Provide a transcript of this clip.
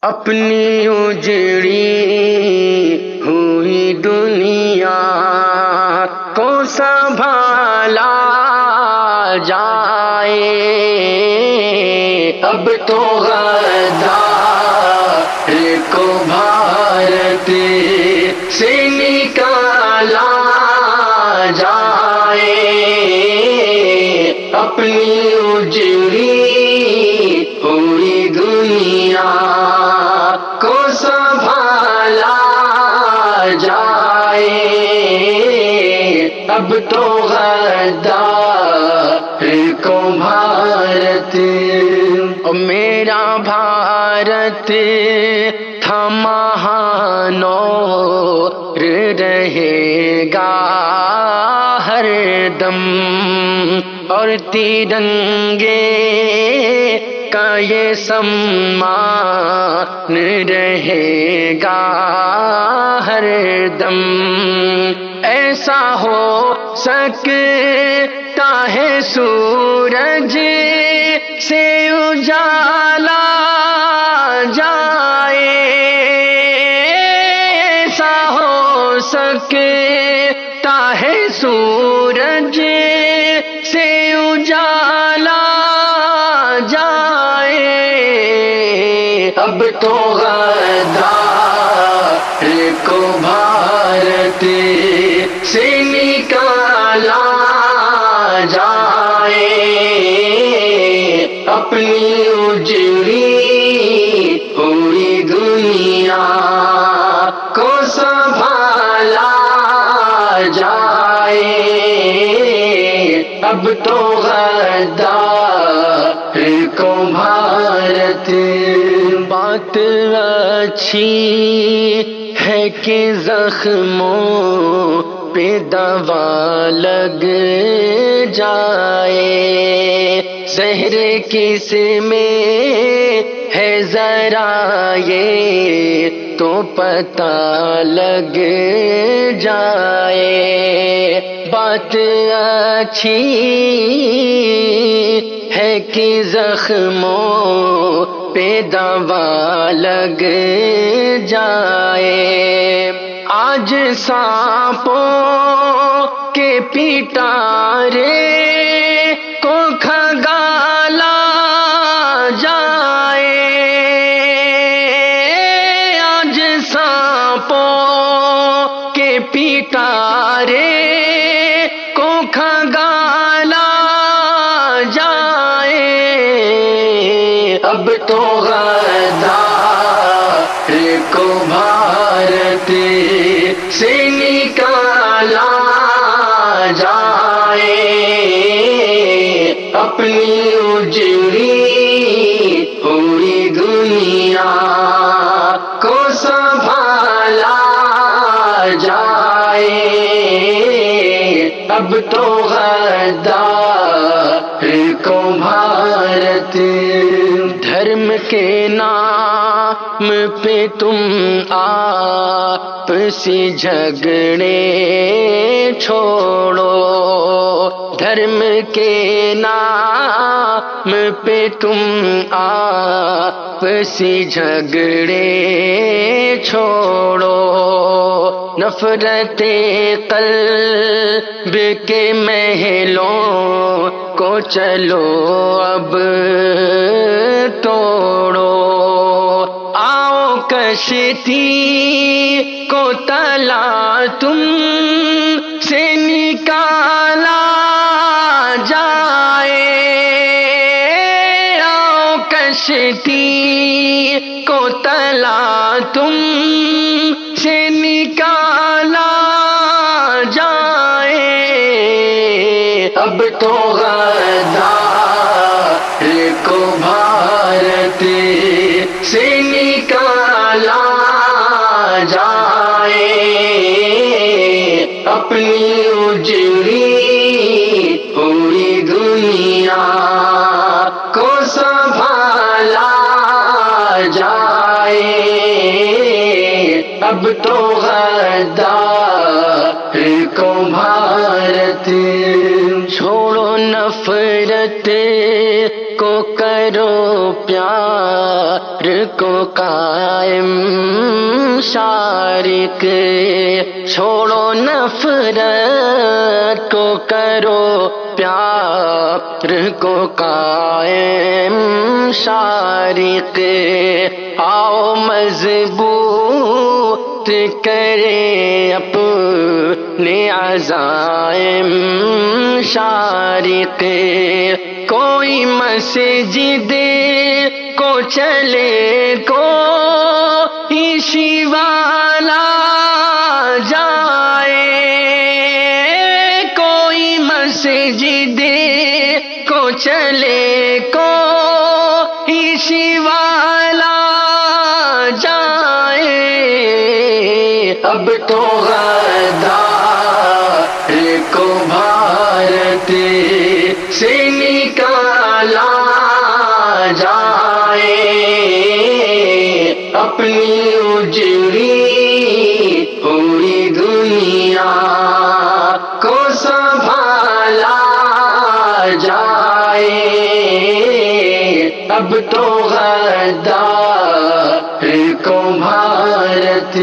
اپنی اجڑی ہوئی دنیا کو سنبھالا جائے، اب تو غدار کو بھارت سے نکالا جائے، اپنی اجڑی ہوئی دنیا کو سنبھالا جائے، اب تو غدار کو بھارت، میرا بھارت تھا مہانور رہے گا ہر دم، اور ترنگے کا یہ سمان رہے گا ہر دم، ایسا ہو سکتا ہے سورج سے اجالا جائے، ایسا ہو سکتا ہے سورج سے اجالا جائے، اب تو غدار کو بھارت سے نکالا جائے، اپنی اجڑی ہوئی دنیا کو سنبھالا جائے، اب تو غدار کو بھارت، بات اچھی ہے کہ زخموں پہ دوا لگ جائے، زہر کس میں ہے ذرا یہ تو پتہ لگ جائے، بات اچھی ہے کہ زخموں پہ دوا لگ جائے، آج سانپوں کے پیٹارے کو کھنگالا جائے، آج سانپوں کے پیٹارے کو کھنگالا جائے، اب تو غدار کو بھارت سے نکالا جائے، اپنی اجڑی ہوئی دنیا کو سنبھالا جائے، اب تو غدار کو بھارت، دھرم کے نام پہ تم آپسی جھگڑے چھوڑو، دھرم کے نام پہ تم آپسی جھگڑے چھوڑو، نفرت قلب کے محلوں کو چلو اب توڑو، آؤ کشتی کو تلا تم سے نکالا جائے، آؤ کشتی کو تلا تم سے نکالا جائے، اب تو غدار کو بھارت سے نکالا جائے، اپنی اجڑی ہوئی دنیا کو سنبھالا جائے، اب تو غدار کو بھارت، چھوڑو نفرت کو کرو پیار کو قائم شارق، چھوڑو نفرت کو کرو پیار کو قائم شارق، آؤ مضبوط کرے اپنے عزائم شارق، کوئی مسجد کو چلے کوئی شیوالا جائے، کوئی مسجد کو چلے کوئی شیوالا جائے، اب تو غدار کو بھارت سے نکالا جائے، اپنی اجڑی پوری دنیا کو سنبھالا جائے، اب تو غدار کو بھارت